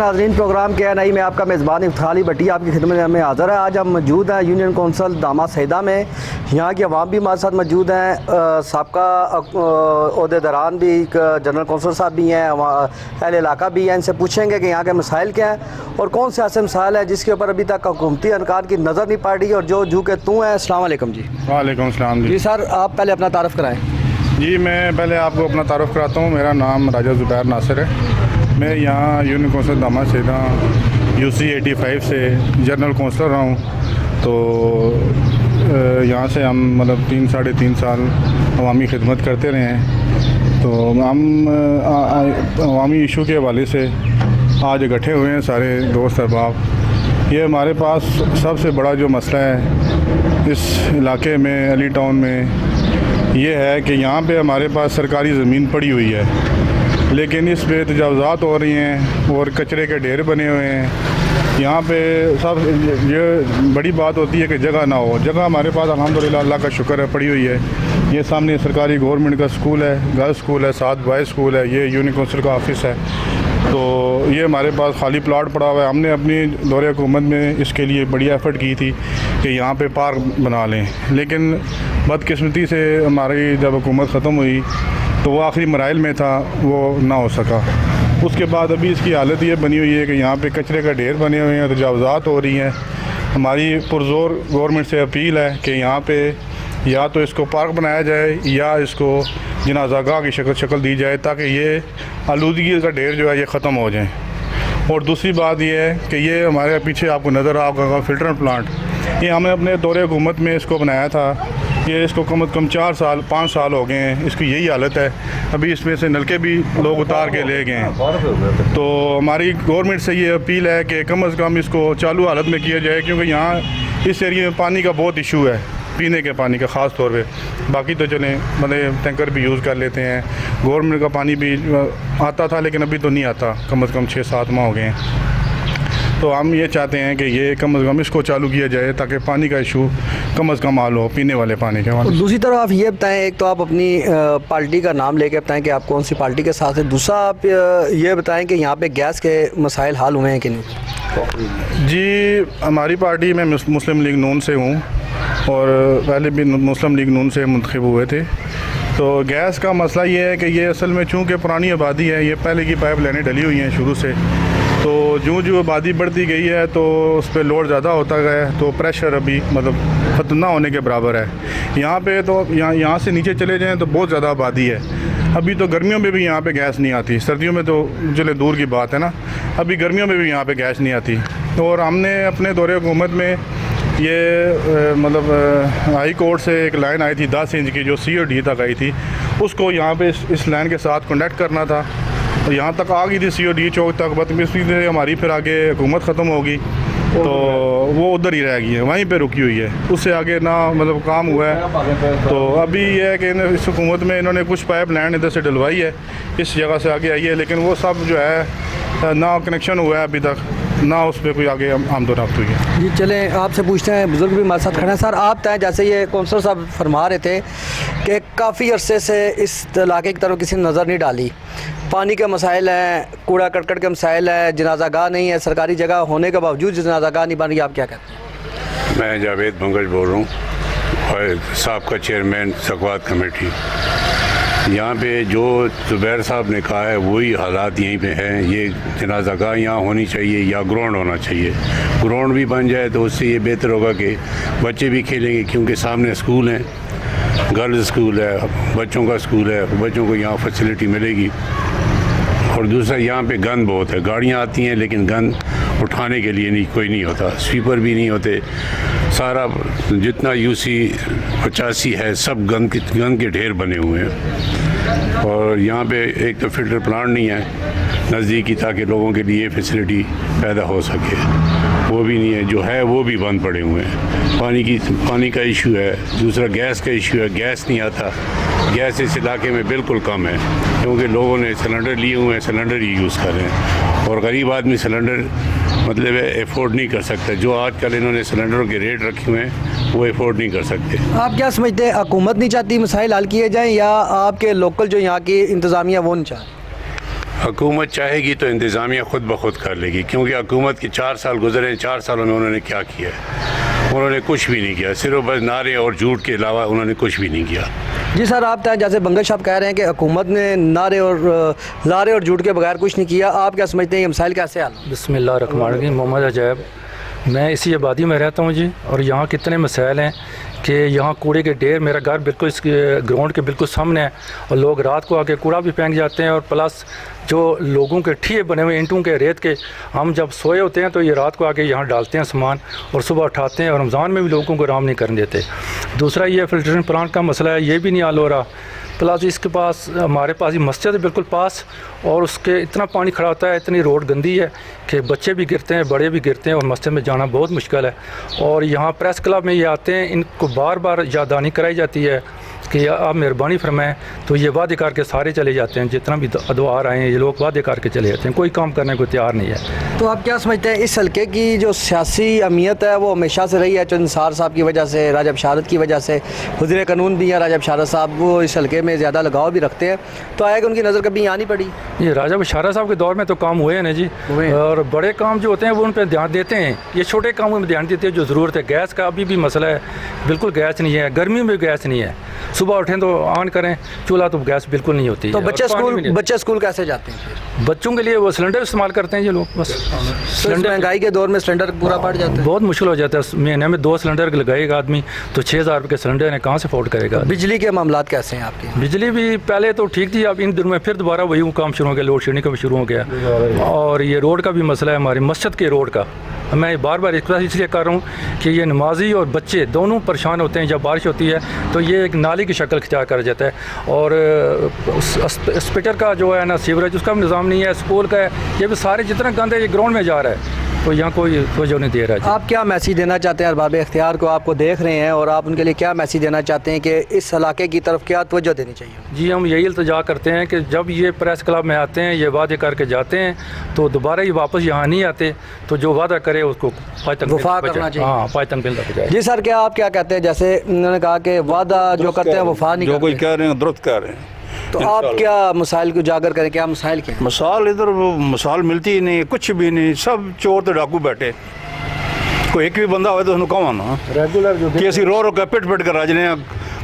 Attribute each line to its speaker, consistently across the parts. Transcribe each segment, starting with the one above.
Speaker 1: नाज़रीन, प्रोग्राम के नई में आपका मेज़बान इफ्तारी भट्टी आपकी खिदमत में हाज़िर है। आज हम मौजूद हैं यूनियन कौंसल दामा सैदा में। यहाँ के अवाम भी हमारे साथ मौजूद हैं, साबका ओहदेदारान भी, जनरल कौंसल साहब भी हैं, अहले इलाका भी हैं। इनसे पूछेंगे कि यहाँ के मसाइल क्या हैं और कौन से ऐसे मसाइल हैं जिसके ऊपर अभी तक हुकूमती अनकार की नज़र नहीं पड़ रही और जो जू के तू हैं। अस्सलाम वालेकुम जी।
Speaker 2: वालेकुम सलाम
Speaker 1: जी सर, आप पहले अपना तारफ़ कराएँ।
Speaker 2: जी, मैं पहले आपको अपना तारुफ कराता हूँ। मेरा नाम राजा ज़ुबैर नासिर है। मैं यहाँ यूनियन कौंसल दामा सैदा UC 85 से जनरल कौंसलर रहा हूँ। तो यहाँ से हम मतलब 3-3.5 साल अवामी खिदमत करते रहे हैं। तो हम अवामी इशू के हवाले से आज इकट्ठे हुए हैं सारे दोस्त अहबाब। ये हमारे पास सबसे बड़ा जो मसला है इस इलाके में, अली टाउन में, ये है कि यहाँ पे हमारे पास सरकारी ज़मीन पड़ी हुई है, लेकिन इस पे तजावज़ात हो रही हैं और कचरे के ढेर बने हुए हैं। यहाँ पे सब ये बड़ी बात होती है कि जगह ना हो। जगह हमारे पास अल्हम्दुलिल्लाह अल्लाह का शुक्र है पड़ी हुई है। ये सामने सरकारी गवर्नमेंट का स्कूल है, गर्ल्स स्कूल है, साथ बॉयज़ स्कूल है, ये यूनियन कौंसिल का ऑफिस है। तो ये हमारे पास खाली प्लाट पड़ा हुआ है। हमने अपनी दौरे हुकूमत में इसके लिए बड़ी एफ़र्ट की थी कि यहाँ पे पार्क बना लें, लेकिन बदकिस्मती से हमारी जब हुकूमत ख़त्म हुई तो वो आखिरी मराइल में था, वो ना हो सका। उसके बाद अभी इसकी हालत ये बनी हुई है कि यहाँ पे कचरे का ढेर बने हुए हैं, तजावज़ात हो रही हैं। हमारी पुरज़ोर गवर्नमेंट से अपील है कि यहाँ पे या तो इसको पार्क बनाया जाए या इसको जनाज़ागाह की शक्ल दी जाए, ताकि ये आलूदगी का ढेर जो है ये ख़त्म हो जाए। और दूसरी बात ये है कि ये हमारे पीछे आपको नज़र आ होगा फ़िल्टर प्लांट, ये हमने अपने दौरे हुकूमत में इसको बनाया था। ये इसको कम से कम 4-5 साल हो गए हैं, इसकी यही हालत है। अभी इसमें से नलके भी लोग उतार के ले गए हैं। तो हमारी गवर्नमेंट से ये अपील है कि कम से कम इसको चालू हालत में किया जाए, क्योंकि यहाँ इस एरिया में पानी का बहुत इशू है, पीने के पानी का ख़ास तौर पे। बाकी तो चलें मतलब टैंकर भी यूज़ कर लेते हैं, गवर्नमेंट का पानी भी आता था लेकिन अभी तो नहीं आता, कम से कम 6-7 माह हो गए हैं। तो हम ये चाहते हैं कि ये कम से कम इसको चालू किया जाए ताकि पानी का इशू कम से कम हल हो, पीने वाले पानी के।
Speaker 1: और दूसरी तरफ आप ये बताएं, एक तो आप अपनी पार्टी का नाम लेके बताएं कि आप कौन सी पार्टी के साथ हैं। दूसरा आप ये बताएं कि यहाँ पे गैस के मसाइल हल हुए हैं कि नहीं।
Speaker 2: जी, हमारी पार्टी में मुस्लिम लीग नून से हूँ और पहले भी मुस्लिम लीग नून से मुंतखब हुए थे। तो गैस का मसला ये है कि ये असल में चूँकि पुरानी आबादी है, ये पहले की पाइप लाइनें डली हुई हैं शुरू से। तो जो आबादी बढ़ती गई है तो उस पर लोड ज़्यादा होता गया है, तो प्रेशर अभी मतलब ख़त्म ना होने के बराबर है। यहाँ पे तो यहाँ से नीचे चले जाएँ तो बहुत ज़्यादा आबादी है। अभी तो गर्मियों में भी यहाँ पे गैस नहीं आती, सर्दियों में तो चले दूर की बात है ना, अभी गर्मियों में भी यहाँ पे गैस नहीं आती। और हमने अपने दौरे हुकूमत में ये मतलब हाई कोर्ट से एक लाइन आई थी 10 इंच की, जो COD तक आई थी, उसको यहाँ पे इस लाइन के साथ कनेक्ट करना था। तो यहाँ तक आ गई थी COD चौक तक, बदतमीज़ी से हमारी फिर आगे हुकूमत ख़त्म होगी तो वो उधर ही रह गई है, वहीं पे रुकी हुई है, उससे आगे ना मतलब काम हुआ है। तो अभी ये है कि इस हुकूमत में इन्होंने कुछ पाइप लाइन इधर से डलवाई है, इस जगह से आगे आई है, लेकिन वो सब जो है ना कनेक्शन हुआ है अभी तक, ना उस पर कोई आगे आमदोरफ्त हुई है।
Speaker 1: जी चलें, आपसे पूछते हैं, बुज़ुर्ग भी हमारे साथ खड़े हैं। सर आप तय जैसे ये कौंसलर साहब फरमा रहे थे कि काफ़ी अरसे से इस इलाके की तरफ किसी ने नज़र नहीं डाली, पानी के मसाइल हैं, कूड़ा करकट के मसाइल हैं, जनाज़ागाह नहीं है, सरकारी जगह होने के बावजूद जनाज़ागाह नहीं बन रही, आप क्या कहते हैं।
Speaker 3: मैं जावेद भंगज बोल रहा हूँ और साबका चेयरमैन सक़वात कमेटी। यहाँ पे जो ज़ुबैर साहब ने कहा है वही हालात यहीं पे हैं। ये जनाज़ागाह यहाँ होनी चाहिए या ग्राउंड होना चाहिए। ग्राउंड भी बन जाए तो उससे ये बेहतर होगा कि बच्चे भी खेलेंगे, क्योंकि सामने स्कूल हैं, गर्ल्स स्कूल है, बच्चों का स्कूल है, बच्चों को यहाँ फैसिलिटी मिलेगी। और दूसरा यहाँ पे गंद बहुत है, गाड़ियाँ आती हैं लेकिन गंद उठाने के लिए कोई नहीं होता, स्वीपर भी नहीं होते। सारा जितना UC 85 है सब गंद के ढेर बने हुए हैं। और यहाँ पे एक तो फ़िल्टर प्लांट नहीं है नज़दीकी ताकि लोगों के लिए फैसिलिटी पैदा हो सके, वो भी नहीं है। जो है वो भी बंद पड़े हुए हैं। पानी का इशू है, दूसरा गैस का इशू है, गैस नहीं आता। गैस इस इलाके में बिल्कुल कम है, क्योंकि लोगों ने सिलेंडर लिए हुए हैं, सिलेंडर ही यूज़ कर रहे हैं। और गरीब आदमी सिलेंडर मतलब एफोर्ड नहीं कर सकता। जो आजकल इन्होंने सिलेंडरों के रेट रखे हुए हैं वो एफोर्ड नहीं कर सकते।
Speaker 1: आप क्या समझते हैं, हुकूमत नहीं चाहती मसाइल हल किए जाएँ या आपके लोकल जो यहाँ की इंतज़ामिया वो नहीं चाहती?
Speaker 3: हुकूमत चाहेगी तो इंतज़ामिया ख़ुद ब खुद कर लेगी, क्योंकि हुकूमत के 4 साल गुजरे, 4 सालों में उन्होंने क्या किया है? उन्होंने कुछ भी नहीं किया, सिर्फ बस नारे और झूठ के अलावा उन्होंने कुछ भी नहीं किया।
Speaker 1: जी सर, आप जैसे बंगश साहब कह रहे हैं कि हुकूमत ने नारे और झूठ के बगैर कुछ नहीं किया, आप क्या समझते हैं ये मसाइल कैसे हल?
Speaker 4: बिस्मिल्लाहिर्रहमानिर्रहीम। मोहम्मद अजैब, मैं इसी आबादी में रहता हूँ जी, और यहाँ कितने मसाइल हैं कि यहाँ कूड़े के ढेर, मेरा घर बिल्कुल इस ग्राउंड के बिल्कुल सामने है, और लोग रात को आके कूड़ा भी फेंक जाते हैं, और प्लस जो लोगों के ठिए बने हुए ईंटों के, रेत के, हम जब सोए होते हैं तो ये रात को आके यहाँ डालते हैं सामान, और सुबह उठाते हैं, और रमज़ान में भी लोगों को आराम नहीं करने देते। दूसरा ये फिल्ट्रेशन प्लांट का मसला है, ये भी नहीं हल हो रहा। प्लस इसके पास, हमारे पास ही मस्जिद है बिल्कुल पास, और उसके इतना पानी खड़ा होता है, इतनी रोड गंदी है कि बच्चे भी गिरते हैं, बड़े भी गिरते हैं, और मस्जिद में जाना बहुत मुश्किल है। और यहाँ प्रेस क्लब में ये आते हैं, इनको बार बार याददानी कराई जाती है कि आप मेहरबानी फरमाएं, तो ये वादे करके सारे चले जाते हैं, जितना भी अदवार आए हैं ये लोग वादे करके चले जाते हैं, कोई काम करने को तैयार नहीं है।
Speaker 1: तो आप क्या समझते हैं इस हल्के की जो सियासी अहमियत है वो हमेशा से रही है? चंद निसार साहब की वजह से, राजा बशारत की वजह से, वज़ीर कानून भी हैं राजा बशारत साहब, वो इस हल्के में ज़्यादा लगाव भी रखते हैं, तो आएगा उनकी नज़र कभी यहाँ नहीं पड़ी?
Speaker 4: ये राजा बशारत साहब के दौर में तो काम हुए हैं ना जी, और बड़े काम जो होते हैं वो उन पर ध्यान देते हैं, ये छोटे कामों में ध्यान देते हैं जो ज़रूरत है। गैस का अभी भी मसला है, बिल्कुल गैस नहीं है, गर्मी में गैस नहीं है, सुबह उठें तो ऑन करें चूल्हा तो गैस बिल्कुल नहीं होती।
Speaker 1: तो बच्चे स्कूल कैसे जाते हैं?
Speaker 4: बच्चों के लिए वो सिलेंडर इस्तेमाल करते हैं ये लोग, बस
Speaker 1: सिलेंडर महंगाई के दौर में सिलेंडर पूरा पड़ जाता है,
Speaker 4: बहुत मुश्किल हो जाता है। महीने में 2 सिलेंडर लगाएगा आदमी तो 6000 रुपये के सिलेंडर है, कहाँ से अफोर्ड करेगा?
Speaker 1: बिजली के मामलात कैसे हैं आपके?
Speaker 4: बिजली भी पहले तो ठीक थी, अब इन दिनों में फिर दोबारा वही काम शुरू हो गया, लोड शेडिंग का भी शुरू हो गया। और ये रोड का भी मसला है, हमारी मस्जिद के रोड का, मैं बार बार इसलिए कर रहा हूँ कि ये नमाजी और बच्चे दोनों परेशान होते हैं। जब बारिश होती है तो ये एक नाली की शक्ल खिंचा कर जाता है, और स्पिटर का जो है ना, सीवरेज, उसका भी निज़ाम नहीं है, स्कूल का है, ये भी सारे जितना गंद है ये ग्राउंड में जा रहा है, तो यहाँ कोई तवज्जो नहीं दे रहा है।
Speaker 1: आप क्या मैसेज देना चाहते हैं अरबाब इख्तियार को, आपको देख रहे हैं, और आप उनके लिए क्या मैसेज देना चाहते हैं कि इस इलाके की तरफ क्या तवज्जो देनी चाहिए?
Speaker 4: जी, हम यही इल्तिजा करते हैं कि जब ये प्रेस क्लब में आते हैं, ये वादे करके जाते हैं, तो दोबारा ये वापस यहाँ नहीं आते, तो जो वादा करे उसको
Speaker 1: वफा करना चाहिए।
Speaker 4: हाँ, पायतन बिल तक जाए।
Speaker 1: जी सर, क्या आप क्या कहते हैं? जैसे उन्होंने कहा कि वादा जो करते हैं वफा नहीं
Speaker 5: जो
Speaker 1: करते,
Speaker 5: कोई कह रहे हैं दुरुस्त कह रहे हैं।
Speaker 1: तो आप क्या मसाइल को उजागर करें, क्या मसाइल क्या हैं?
Speaker 5: मिसाल इधर वो मिसाल मिलती ही नहीं, कुछ भी नहीं, सब चोर तो डाकू बैठे, कोई एक भी बंदा हो तो उसਨੂੰ कहो ना
Speaker 4: रेगुलर जो
Speaker 5: कि ਅਸੀਂ रो रो के पिट पिट कर राजने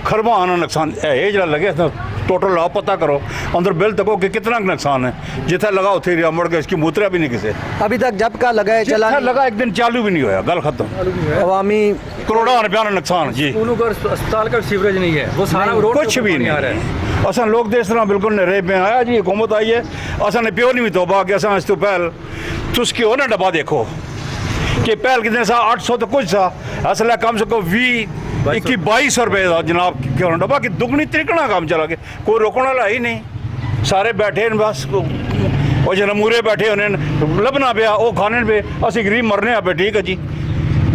Speaker 5: खरबा आना नुकसान है जरा लगे तो टोटल लाओ पता करो अंदर बिल तको कि कितना नुकसान है, जितना लगा उथे रिया मुड़ के इसकी मूत्रा भी नहीं किसे
Speaker 1: अभी तक जब का लगा है चला
Speaker 5: जितना लगा एक दिन चालू भी नहीं होया, गल खत्म।
Speaker 1: अवामी
Speaker 5: करोड़ों रुपया का नुकसान जी,
Speaker 4: स्कूलों का अस्पताल का सीवरेज नहीं है, वो सारा रोड
Speaker 5: कुछ भी नहीं
Speaker 4: आ रहा है।
Speaker 5: असा लोग तो इस तरह बिल्कुल नरे पे आया जी, हुकूमत आई है, असा ने प्यो नहीं भी तोबा कि असा इस तो पहल तुस क्यों ना डब्बा देखो कि पहल कितने सा 800 तो कुछ सा असल कम से कम 22 रुपए का जनाब क्यों डब्बा कि दुगनी त्रिकना काम चला गया, कोई रोकने वाला ही नहीं, सारे बैठे हैं बस, वो जना मूरे बैठे होने लभना पिया वो खाने पे, असी गरीब मरने पे, ठीक है जी,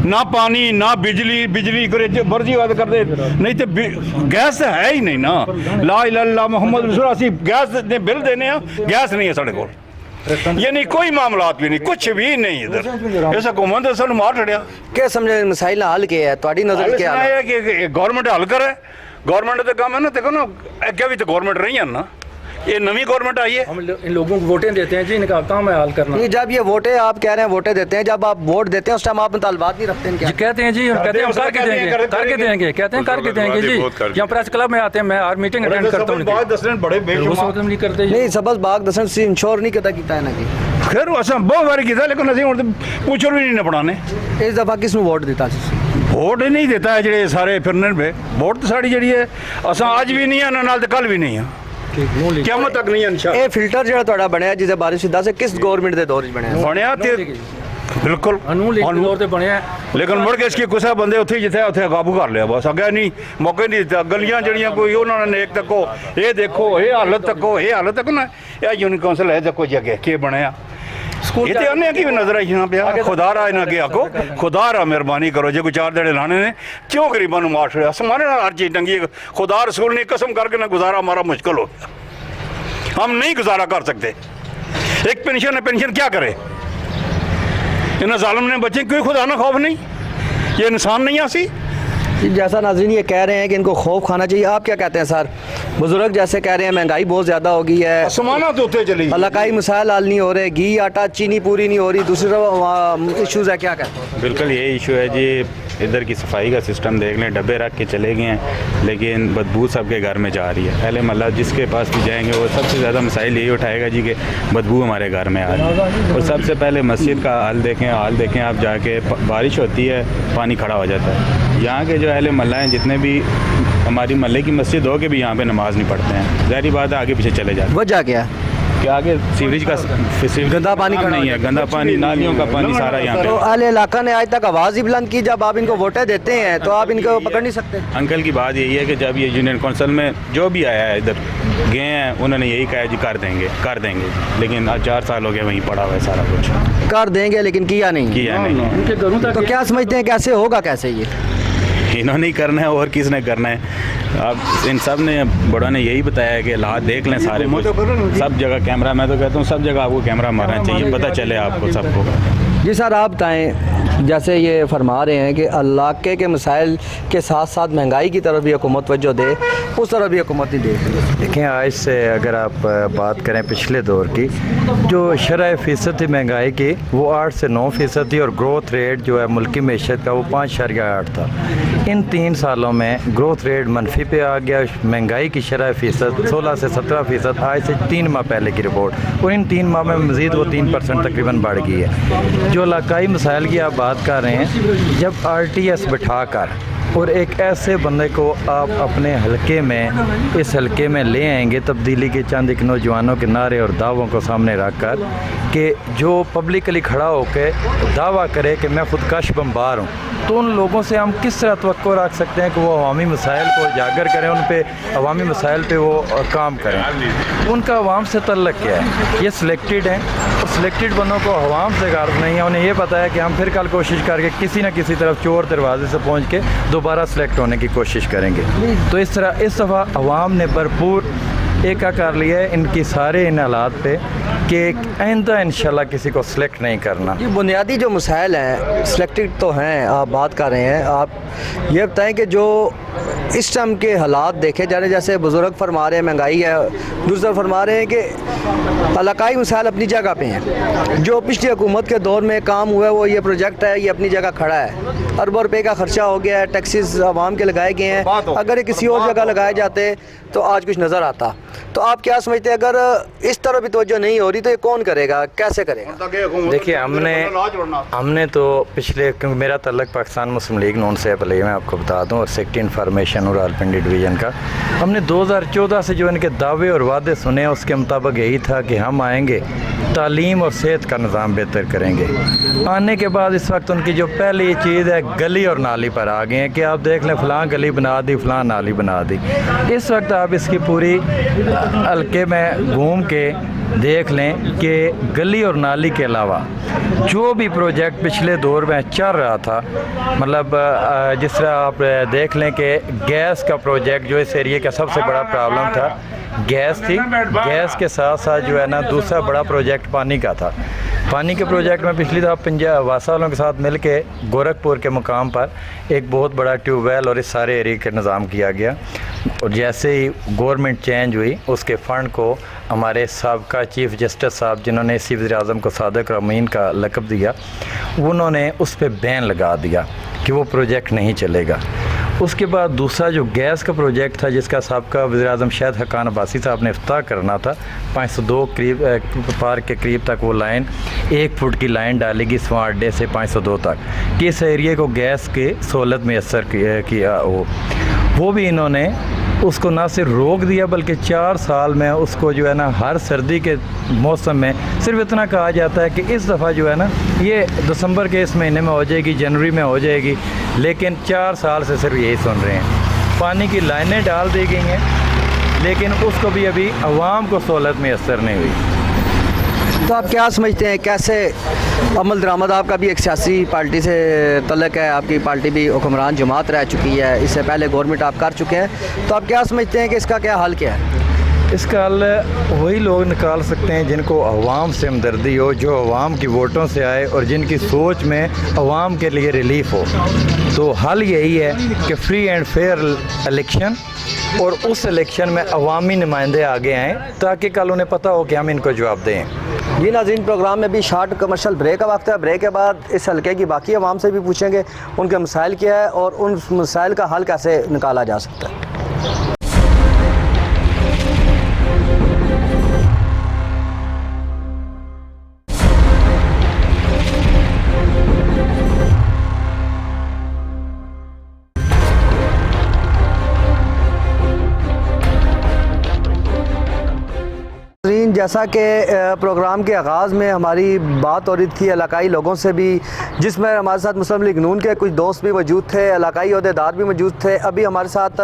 Speaker 5: ना पानी ना बिजली करे जो मर्जी बात करते, नहीं तो गैस तो है ही नहीं ना, ला इलाहा इल्लल्लाह मोहम्मद रसूल, असी गैस ने बिल देने गैस नहीं है साढ़े को, यानी कोई मामलात भी नहीं, कुछ भी नहीं इधर, इस हुकूमत ने सानू मार छड़िया।
Speaker 1: क्या समझे मसाइल हल के है ਤੁਹਾਡੀ नजर क्या
Speaker 5: है कि गवर्नमेंट हल करे, गवर्नमेंट का काम है ना, देखो ना अगे भी तो गवर्नमेंट रही है ना, ये नवी गवर्नमेंट आई है,
Speaker 4: हम इन लोगों को वोटें देते हैं जी, इनका काम है हल करना।
Speaker 1: नहीं, जब ये वोटें आप कह रहे हैं वोटें देते हैं, जब आप वोट देते हैं उस टाइम आप मुतालबात नहीं रखते हैं क्या?
Speaker 4: जी कहते हैं जी, हम कहते हैं हम करके देंगे, कहते हैं करके देंगे जी। यहाँ प्रेस क्लब में आते हैं, मैं हर मीटिंग अटेंड करता हूँ,
Speaker 5: बड़े
Speaker 4: उस वक्त नहीं करते जी।
Speaker 1: नहीं, सबस बाग दसन से इंश्योर नहीं करता किया है ना जी,
Speaker 5: खैर असा बहुत बारी किया, लेकिन असं हूँ पूछो भी नहीं पढ़ाने,
Speaker 1: इस दफ़ा किस वोट दिता?
Speaker 5: वोट नहीं देता है ਜਿਹੜੇ सारे फिरने पे, वोट तो साड़ी जी है असा आज भी नहीं है ना, नाल कल भी नहीं है, क़यामत तक नहीं है इंशाअल्लाह।
Speaker 1: ਇਹ ਫਿਲਟਰ ਜਿਹੜਾ ਤੁਹਾਡਾ ਬਣਿਆ ਜਿਹਦੇ ਬਾਰੇ ਸਿੱਧਾ ਸੇ ਕਿਸ ਗਵਰਨमेंट ਦੇ ਦੌਰ 'ਚ ਬਣਿਆ?
Speaker 5: ਬਣਿਆ ਤੇ ਬਿਲਕੁਲ
Speaker 4: ਕਾਨੂੰਨ ਲੀਕ ਦੇ ਤੌਰ ਤੇ ਬਣਿਆ,
Speaker 5: ਲੇਕਿਨ ਮੁੜ ਕੇ ਇਸਕੇ ਕੁਛ ਬੰਦੇ ਉੱਥੇ ਜਿੱਥੇ ਉੱਥੇ ਕਾਬੂ ਕਰ ਲਿਆ, ਬਸ ਅੱਗੇ ਨਹੀਂ ਮੌਕੇ ਨਹੀਂ ਦਿੱਤਾ, ਗਲੀਆਂ ਜਿਹੜੀਆਂ ਕੋਈ ਉਹਨਾਂ ਨੇ ਇੱਕ ਤੱਕੋ ਇਹ ਦੇਖੋ ਇਹ ਹਾਲਤ ਤੱਕੋ ਇਹ ਹਾਲਤ ਤੱਕ ਨਾ, ਇਹ ਯੂਨਿਟ ਕਾਉਂਸਲ ਹੈ ਦੇਖੋ ਜੀ ਅੱਗੇ ਕੀ ਬਣਿਆ, ये तो अन्य की भी नजर आई यहाँ पे, खुदा रहा इन्हें अगे आको, खुदा रहा मेहरबानी करो जो कोई 4 दिहाड़े लाने ने क्यों गरीबों मार छड़िया, समाने हर चीज़ टंगी है, खुदा रसूल ने कसम करके ना गुजारा हमारा मुश्किल हो गया, हम नहीं गुजारा कर सकते। एक पेंशन है, पेंशन क्या करे, इन जालिम ने बच्चे कोई खुदा ना खौफ नहीं, ये इंसान नहीं आसी,
Speaker 1: जैसा नाज़रीन ये कह रहे हैं कि इनको खौफ खाना चाहिए, आप क्या कहते हैं सर? बुजुर्ग जैसे कह रहे हैं महंगाई बहुत ज़्यादा हो गई है,
Speaker 5: समाना तो होते चली
Speaker 1: इलाकाई मसाइल हल नहीं हो रहे, घी आटा चीनी पूरी नहीं हो रही, दूसरे इश्यूज़ है, क्या कहते हैं?
Speaker 6: बिल्कुल यही इशू है जी। इधर की सफाई का सिस्टम देख लें, डब्बे रख के चले गए हैं, लेकिन बदबू सबके घर में जा रही है। अहले महल्ला जिसके पास भी जाएंगे वो सबसे ज़्यादा मसाइल यही उठाएगा जी कि बदबू हमारे घर में आ रही है। और सबसे पहले मस्जिद का हाल देखें आप जाके, बारिश होती है पानी खड़ा हो जाता है। यहाँ के जो अहले महल्ला हैं, जितने भी हमारी महल्ले की मस्जिद हो के भी यहाँ पे नमाज़ नहीं पढ़ते हैं, ज़ाहिर बात है आगे पीछे चले जाते हैं।
Speaker 1: वजह क्या है
Speaker 6: कि आगे सीवरेज का
Speaker 1: गंदा पानी खड़ा
Speaker 6: नहीं है, गंदा पानी, नालियों का पानी सारा यहाँ
Speaker 1: तो
Speaker 6: पे।
Speaker 1: अहले इलाका ने आज तक आवाज़ ही बुलंद की, जब आप इनको वोटें देते हैं तो आप इनको पकड़ नहीं सकते।
Speaker 6: अंकल की बात यही है कि जब ये यूनियन काउंसिल में जो भी आया है इधर गए हैं, उन्होंने यही कहा जी कर देंगे, लेकिन आज 4 साल हो गए वहीं पड़ा हुआ है सारा कुछ।
Speaker 1: कर देंगे लेकिन किया नहीं। तो क्या समझते हैं कैसे होगा, कैसे ये
Speaker 6: इन्होंने ही करना है और किसने करना है? अब इन सब ने बड़ों ने यही बताया है कि हालात देख लें सारे कुछ, सब जगह कैमरा, मैं तो कहता हूँ सब जगह आपको कैमरा मारना चाहिए, पता चले आपको सबको।
Speaker 1: जी सर, आप बताएं, जैसे ये फरमा रहे हैं कि इलाके के मसाइल के साथ साथ महंगाई की तरफ भी हुकूमत तवज्जो दे, उस तरफ भी हुकूमत नहीं दे रही।
Speaker 7: देखें, आज से अगर आप बात करें पिछले दौर की, जो शरह फ़ीसद थी महंगाई की वो 8 से 9% थी, और ग्रोथ रेट जो है मुल्की मैशत का वो 5.8 था। इन 3 सालों में ग्रोथ रेट मनफी पे आ गया। महंगाई की शरह फ़ीसद 16 से 17% आज से 3 माह पहले की रिपोर्ट, और इन 3 माह में मज़ीद वो 3% तकरीबन बढ़ गई है। जो इलाकाई मसाइल की आप बात कर रहे हैं, जब RTS बिठा कर और एक ऐसे बंदे को आप अपने हलके में, इस हलके में ले आएंगे, तब्दीली के चंद एक नौजवानों के नारे और दावों को सामने रख कर, कि जो पब्लिकली खड़ा होकर दावा करे कि मैं खुदकश बम्बार हूँ, तो उन लोगों से हम किस तरह तवक्को रख सकते हैं कि वो अवामी मसाइल को उजागर करें, उन पे अवामी मसाइल पे वो काम करें? उनका अवाम से तल्लक क्या है? ये सिलेक्टेड हैं, और सिलेक्टेड बंदों को अवाम से गर्ज नहीं है। उन्हें ये पता है कि हम फिर कल कोशिश करके किसी न किसी तरफ चोर दरवाजे से पहुँच के दोबारा सिलेक्ट होने की कोशिश करेंगे। तो इस तरह इस दफ़ा अवाम ने भरपूर एका कर लिया है इनकी सारे इन हालात पे कि आइंदा इंशाल्लाह किसी को सिलेक्ट नहीं करना।
Speaker 1: ये बुनियादी जो मसाइल हैं सिलेक्टेड तो हैं, आप बात कर रहे हैं। आप ये बताएं कि जो इस टाइम के हालात देखे जा रहे हैं, जैसे बुज़ुर्ग फरमा रहे हैं महंगाई है, दूसरा फरमा रहे हैं कि इलाकाई मसाइल अपनी जगह पे हैं। जो पिछली हुकूमत के दौर में काम हुआ है वो ये प्रोजेक्ट है, ये अपनी जगह खड़ा है, अरबों रुपये का खर्चा हो गया है, टैक्सेस आवाम के लगाए गए हैं। अगर ये किसी और जगह लगाए जाते तो आज कुछ नज़र आता। तो आप क्या समझते हैं, अगर इस तरह भी तवज्जो नहीं हो रही तो ये कौन करेगा, कैसे करेगा?
Speaker 7: देखिए, हमने तो पिछले, क्योंकि मेरा तल्लक पाकिस्तान मुस्लिम लीग नून से पहले मैं आपको बता दूं, और सेक्रेटरी इंफॉर्मेशन और रावलपिंडी डिवीज़न का, हमने 2014 से जो इनके दावे और वादे सुने उसके मुताबिक यही था कि हम आएंगे, तालीम और सेहत का निज़ाम बेहतर करेंगे। आने के बाद इस वक्त उनकी जो पहली चीज़ है गली और नाली पर आ गए हैं कि आप देख लें फ़लाँ गली बना दी, फ़लाँ नाली बना दी। इस वक्त आप इसकी पूरी हल्के में घूम के देख लें कि गली और नाली के अलावा जो भी प्रोजेक्ट पिछले दौर में चल रहा था, मतलब जिस तरह आप देख लें कि गैस का प्रोजेक्ट जो इस एरिया का सबसे बड़ा प्रॉब्लम था, गैस थी। गैस के साथ साथ जो है ना दूसरा बड़ा प्रोजेक्ट पानी का था। पानी के प्रोजेक्ट में पिछली दफ़ा पंजाब वासा वालों के साथ मिल के गोरखपुर के मुकाम पर एक बहुत बड़ा ट्यूबवेल और इस सारे एरिया का निज़ाम किया गया। और जैसे ही गवर्नमेंट चेंज हुई उसके फ़ंड को हमारे साबका चीफ़ जस्टिस साहब, जिन्होंने इसी वज़ीर-ए-आज़म को सादिक अमीन का लक़ब दिया, उन्होंने उस पर बैन लगा दिया कि वो प्रोजेक्ट नहीं चलेगा। उसके बाद दूसरा जो गैस का प्रोजेक्ट था, जिसका साबका वज़ीर-ए-आज़म शायद हकान अब्बासी साहब ने इफ्ताह करना था, 502 करीब पार्क के करीब तक वो लाइन 1 फुट की लाइन डालेगी स्वां अड्डे से 502 तक, कि इस एरिए को गैस की सहूलत मैसर किया हो। वो भी इन्होंने उसको ना सिर्फ रोक दिया बल्कि 4 साल में उसको जो है ना हर सर्दी के मौसम में सिर्फ इतना कहा जाता है कि इस दफ़ा जो है ना ये दिसंबर के इस महीने में हो जाएगी, जनवरी में हो जाएगी, लेकिन 4 साल से सिर्फ यही सुन रहे हैं। पानी की लाइनें डाल दी गई हैं लेकिन उसको भी अभी आवाम को सहूलत मैसर नहीं हुई।
Speaker 1: तो आप क्या समझते हैं कैसे अमल दरामद? आपका भी एक सियासी पार्टी से तल्लक है, आपकी पार्टी भी हुक्मरान जमात रह चुकी है, इससे पहले गवर्नमेंट आप कर चुके हैं, तो आप क्या समझते हैं कि इसका क्या हल क्या है?
Speaker 7: इसका हल वही लोग निकाल सकते हैं जिनको अवाम से हमदर्दी हो, जो अवाम की वोटों से आए और जिनकी सोच में अवाम के लिए रिलीफ हो। तो हल यही है कि फ्री एंड फेयर इलेक्शन, और उस इलेक्शन में अवामी नुमाइंदे आगे आएँ ताकि कल उन्हें पता हो कि हम इनको जवाब दें।
Speaker 1: जी नाज़रीन, प्रोग्राम में भी शार्ट कमर्शियल ब्रेक का वक्त है। ब्रेक के बाद इस हल्के की बाकी अवाम से भी पूछेंगे उनके मसाइल क्या है और उन मसाइल का हल कैसे निकाला जा सकता है। जैसा कि प्रोग्राम के आगाज़ में हमारी बात हो रही थी इलाकाई लोगों से भी, जिसमें हमारे साथ मुस्लिम लीग नून के कुछ दोस्त भी मौजूद थे, इलाकाई अहदेदार भी मौजूद थे। अभी हमारे साथ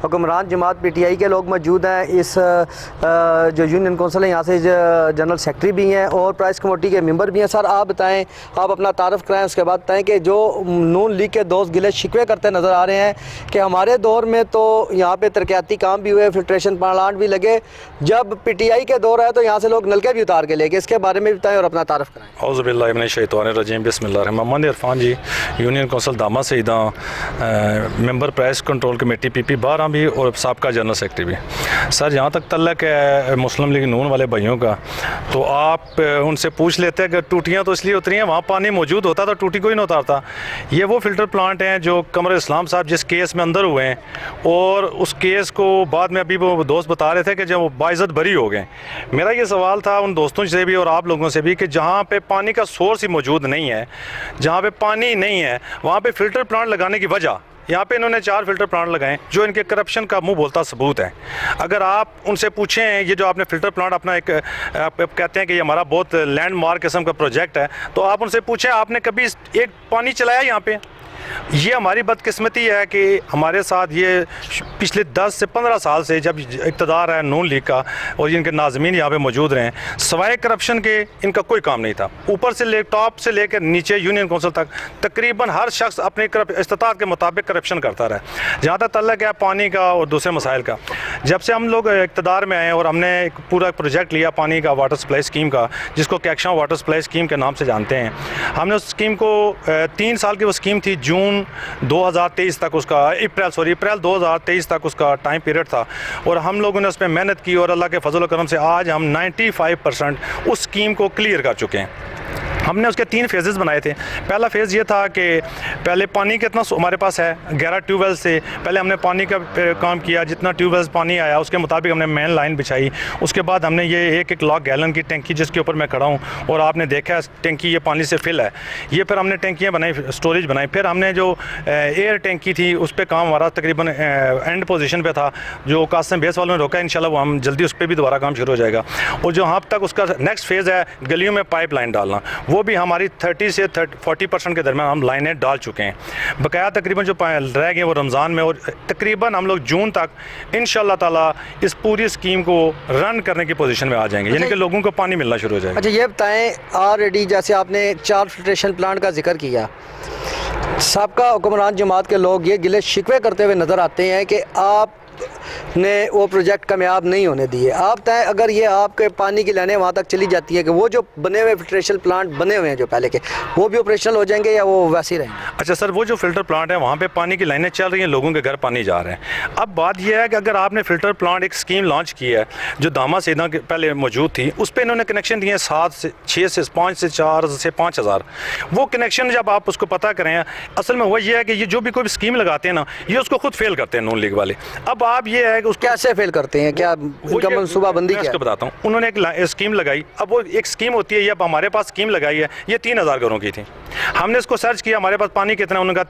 Speaker 1: हुक्मरान जमात PTI के लोग मौजूद हैं। इस जो यूनियन कौंसिल है यहाँ से जनरल सेक्रेटरी भी हैं और प्राइस कमेटी के मेंबर भी हैं। सर आप बताएं, आप अपना तारफ़ कराएं, उसके बाद बताएं कि जो नून लीग के दोस्त गिले शिकवे करते नज़र आ रहे हैं कि हमारे दौर में तो यहाँ पर तरक्याती काम भी हुए, फिल्ट्रेशन प्लांट भी लगे, जब PTI के दौर है तो यहाँ से लोग नलके भी उतार के लेके, इसके बारे में बताएं और अपना तारफ़ कराएं।
Speaker 4: औज़ुबिल्लाहि मिनश्शैतानिर्रजीम, बिस्मिल्लाह। Mohammad Irfan ji, union council Dama Saida, member price control committee PP 12 भी और साबका जनरल सेक्रेटरी भी। सर यहाँ तक तल्लक है मुस्लिम लीग नून वाले भाइयों का, तो आप उनसे पूछ लेते हैं कि टूटियाँ तो इसलिए उतरी हैं, वहाँ पानी मौजूद होता तो टूटी कोई नहीं उतारता। ये वो फ़िल्टर प्लांट हैं जो कमर इस्लाम साहब जिस केस में अंदर हुए हैं, और उस केस को बाद में अभी वो दोस्त बता रहे थे कि जब वो बाइज़्ज़त बरी हो गए। मेरा ये सवाल था उन दोस्तों से भी और आप लोगों से भी कि जहाँ पे पानी का सोर्स ही मौजूद नहीं है, जहाँ पे पानी नहीं है, वहाँ पे फ़िल्टर प्लांट लगाने की वजह, यहाँ पे इन्होंने 4 फ़िल्टर प्लांट लगाए जो इनके करप्शन का मुंह बोलता सबूत है। अगर आप उनसे पूछें, ये जो आपने फ़िल्टर प्लांट अपना एक आप कहते हैं कि ये हमारा बहुत लैंडमार्क किस्म का प्रोजेक्ट है, तो आप उनसे पूछें आपने कभी एक पानी चलाया यहाँ पे? ये हमारी बदकिस्मती है कि हमारे साथ ये पिछले 10 से 15 साल से जब इक़्तिदार है नून लीग का और इनके नाज़मीन यहाँ पे मौजूद रहे, सवाए करप्शन के इनका कोई काम नहीं था। ऊपर से टॉप से लेकर नीचे यूनियन कौंसिल तक तकरीबन हर शख्स अपने इस्तिताअत के मुताबिक करप्शन करता रहा। जहाँ तक तल्लक है पानी का और दूसरे मसाइल का, जब से हम लोग इक़्तिदार में आए और हमने एक पूरा प्रोजेक्ट लिया पानी का, वाटर सप्लाई स्कीम का, जिसको कैक्शा वाटर सप्लाई स्कीम के नाम से जानते हैं, हमने उस स्कीम को 3 साल की वो स्कीम थी, जून 2023 तक उसका अप्रैल 2023 तक उसका टाइम पीरियड था, और हम लोगों ने उस पर मेहनत की और अल्लाह के फजल करम से आज हम 95% उस स्कीम को क्लियर कर चुके हैं। हमने उसके 3 फेजेस बनाए थे। पहला फेज़ ये था कि पहले पानी कितना हमारे पास है 11 ट्यूबवेल से पहले हमने पानी का काम किया, जितना ट्यूबवेल पानी आया उसके मुताबिक हमने मेन लाइन बिछाई। उसके बाद हमने ये 1-1 लाख गैलन की टंकी, जिसके ऊपर मैं खड़ा हूँ और आपने देखा है टंकी ये पानी से फिल है, ये फिर हमने टंकियाँ बनाई, स्टोरेज बनाई। फिर हमने जो एयर टंकी थी उस पर काम हमारा तकरीबन एंड पोजीशन पे था, जो कासम बेस वालों ने रोका, इंशाल्लाह वो हम जल्दी उस पर भी दोबारा काम शुरू हो जाएगा। और जो अब तक उसका नेक्स्ट फेज़ है गलियों में पाइप लाइन डालना, वो भी हमारी 30 से 40% के दरमियान हम लाइनें डाल चुके हैं। बकाया तकरीबन जो रह गए वो रमज़ान में, और तकरीबन हम लोग जून तक इंशाल्लाह ताला इस पूरी स्कीम को रन करने की पोजीशन में आ जाएंगे, यानी कि लोगों को पानी मिलना शुरू हो जाएगा।
Speaker 1: अच्छा ये बताएं, ऑलरेडी जैसे आपने 4 फिल्ट्रेशन प्लांट का जिक्र किया, साबका हुक्मरान जमात के लोग ये गिले शिकवे करते हुए नज़र आते हैं कि आप ने वो प्रोजेक्ट कामयाब नहीं होने दिए। आप तय अगर ये आपके पानी की लाइनें वहाँ तक चली जाती है कि वो जो बने हुए फिल्ट्रेशन प्लांट बने हुए हैं जो पहले के, वो भी ऑपरेशनल हो जाएंगे या वो वैसे ही रहेंगे?
Speaker 4: अच्छा सर, वो जो फ़िल्टर प्लांट है वहाँ पे पानी की लाइनें चल रही हैं, लोगों के घर पानी जा रहे हैं। अब बात यह है कि अगर आपने फ़िल्टर प्लांट एक स्कीम लॉन्च की है जो दामा सईदा के पहले मौजूद थी, उस पर इन्होंने कनेक्शन दिए 7 से 6 से 5 से 4 से 5,000। वो कनेक्शन जब आप उसको पता करें, असल में वही है कि ये जो भी कोई स्कीम लगाते हैं ना, ये उसको खुद फेल करते हैं नून लीग वाले। अब आप ये है कि उसको
Speaker 1: कैसे फेल करते हैं, क्या उनका मनसूबाबंदी क्या है?
Speaker 4: बताता हूँ। उन्होंने एक स्कीम लगाई, अब वो एक स्कीम होती है, ये अब हमारे पास स्कीम लगाई है, ये 3,000 घरों की थी। हमने इसको सर्च किया, हमारे पास पानी कितना है, उन्होंने कहा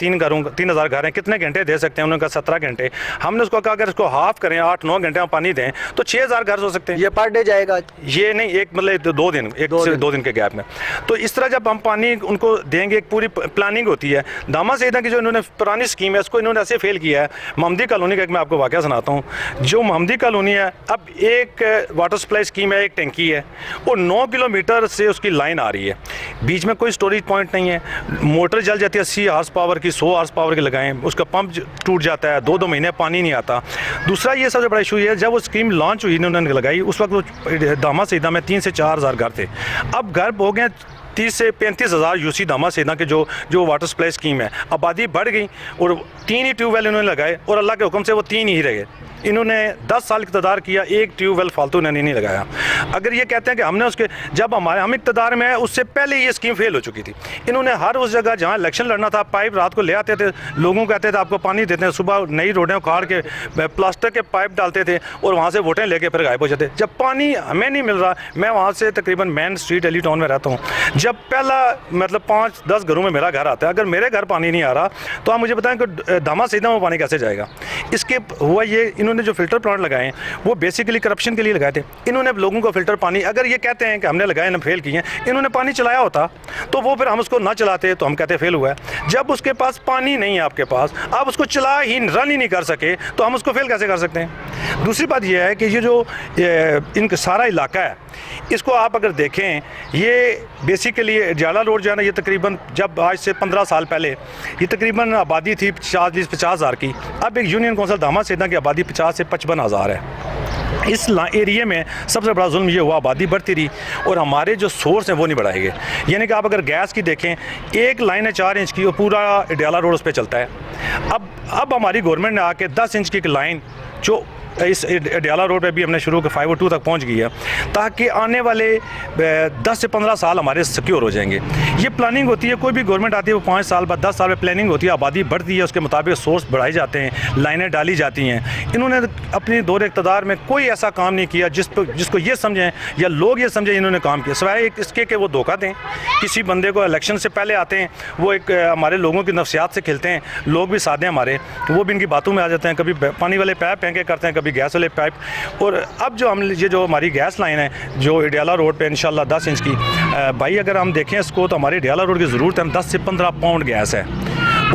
Speaker 4: 3,000 घर हैं, कितने घंटे दे सकते हैं, उन्होंने कहा 17 घंटे। हमने उसको कहा अगर इसको हाफ करें, 8-9 घंटे में पानी दें तो 6,000 घर हो सकते हैं।
Speaker 1: ये पर डे जाएगा?
Speaker 4: ये नहीं, एक मतलब 2 दिन, 1 से 2 दिन के गैप में। तो इस तरह जब हम पानी उनको देंगे, एक पूरी प्लानिंग होती है। दामा सईदा की जो इन्होंने पुरानी स्कीम है उसको इन्होंने ऐसे फेल किया है। ममदी कॉलोनी का एक मैं आपको वाक़या
Speaker 8: सुनाता हूँ। जो मोहम्मदी कॉलोनी है, अब एक वाटर सप्लाई स्कीम है, एक टंकी है, वो 9 किलोमीटर से उसकी लाइन आ रही है, बीच में कोई स्टोरेज पॉइंट नहीं है, मोटर जल जाती है 80 हार्स पावर की, 100 हार्स पावर की लगाएं, उसका पंप टूट जाता है, 2 महीने पानी नहीं आता। दूसरा ये सबसे बड़ा इशू ये है, जब वो स्कीम लॉन्च हुई इन्होंने लगाई, उस वक्त वो दामा सईदा में 3 से 4 हज़ार घर थे, अब घर हो गए 30 से 35 हज़ार यूसी दामा सईदा के जो वाटर सप्लाई स्कीम है। आबादी बढ़ गई और 3 ही ट्यूबवेल इन्होंने लगाए और अल्लाह के हुक्म से वो 3 ही रह गए। इन्होंने 10 साल इक़्तिदार किया, एक ट्यूबवेल फालतू इन्होंने नहीं लगाया। अगर ये कहते हैं कि हमने उसके जब हम इक़्तिदार में है उससे पहले ये स्कीम फेल हो चुकी थी। इन्होंने हर उस जगह जहाँ इलेक्शन लड़ना था, पाइप रात को ले आते थे, लोगों को कहते थे आपको पानी देते हैं, सुबह नई रोडें उखाड़ के प्लास्टिक के पाइप डालते थे और वहाँ से वोटें लेके फिर गायब हो जाते। जब पानी हमें नहीं मिल रहा, मैं वहाँ से तकरीबन मेन स्ट्रीट एली टाउन में रहता हूँ, जब पहला मतलब 5-10 घरों में मेरा घर आता है, अगर मेरे घर पानी नहीं आ रहा तो आप मुझे बताएं कि दामा सईदा में पानी कैसे जाएगा। इसके हुआ ये, इन्होंने जो फिल्टर प्लांट लगाए हैं वो बेसिकली करप्शन के लिए लगाए थे। इन्होंने लोगों को फिल्टर पानी, अगर ये कहते हैं कि हमने लगाए ना फेल किए हैं, इन्होंने पानी चलाया होता तो वो फिर हम उसको ना चलाते तो हम कहते फेल हुआ है। जब उसके पास पानी नहीं है, आपके पास आप उसको रन ही नहीं कर सके तो हम उसको फेल कैसे कर सकते हैं। दूसरी बात यह है कि ये जो इनका सारा इलाका है, इसको आप अगर देखें, ये बेसिकली जाला रोड जो है ना, ये तकरीबन जब आज से 15 साल पहले ये तकरीबन आबादी थी 50 हज़ार की, अब एक यूनियन कौंसिल दामा सईदा की आबादी 50 से 55 हज़ार है। इस एरिए में सबसे बड़ा जुल्म ये हुआ, आबादी बढ़ती रही और हमारे जो सोर्स हैं वो नहीं बढ़ाए गए। यानी कि आप अगर गैस की देखें, एक लाइन है 4 इंच की, वो पूरा डाला रोड उस पर चलता है। अब हमारी गवर्नमेंट ने आके 10 इंच की एक लाइन जो इस डाला रोड पे भी हमने शुरू कर 502 तक पहुंच गई है, ताकि आने वाले 10 से 15 साल हमारे सिक्योर हो जाएंगे। ये प्लानिंग होती है, कोई भी गवर्नमेंट आती है वो 5 साल बाद 10 साल में प्लानिंग होती है, आबादी बढ़ती है, उसके मुताबिक सोर्स बढ़ाए जाते हैं, लाइनें डाली जाती हैं। इन्होंने अपनी दौर इक़्तिदार में कोई ऐसा काम नहीं किया जिसको ये समझें या लोग ये समझें इन्होंने काम किया, सिवाय इसके कि वो धोखा दें किसी बंदे को। इलेक्शन से पहले आते हैं वो, एक हमारे लोगों की नफ्सियात से खेलते हैं, लोग भी साधे हमारे, वो भी इनकी बातों में आ जाते हैं, कभी पानी वाले पाइप फेंके करते हैं, कभी गैस वाले पाइप। और अब ये जो हमारी गैस लाइन है जो इडियाला रोड पे इंशाल्लाह 10 इंच की, भाई अगर हम देखें इसको तो हमारी इडियाला रोड की ज़रूरत है 10 से 15 पाउंड गैस है,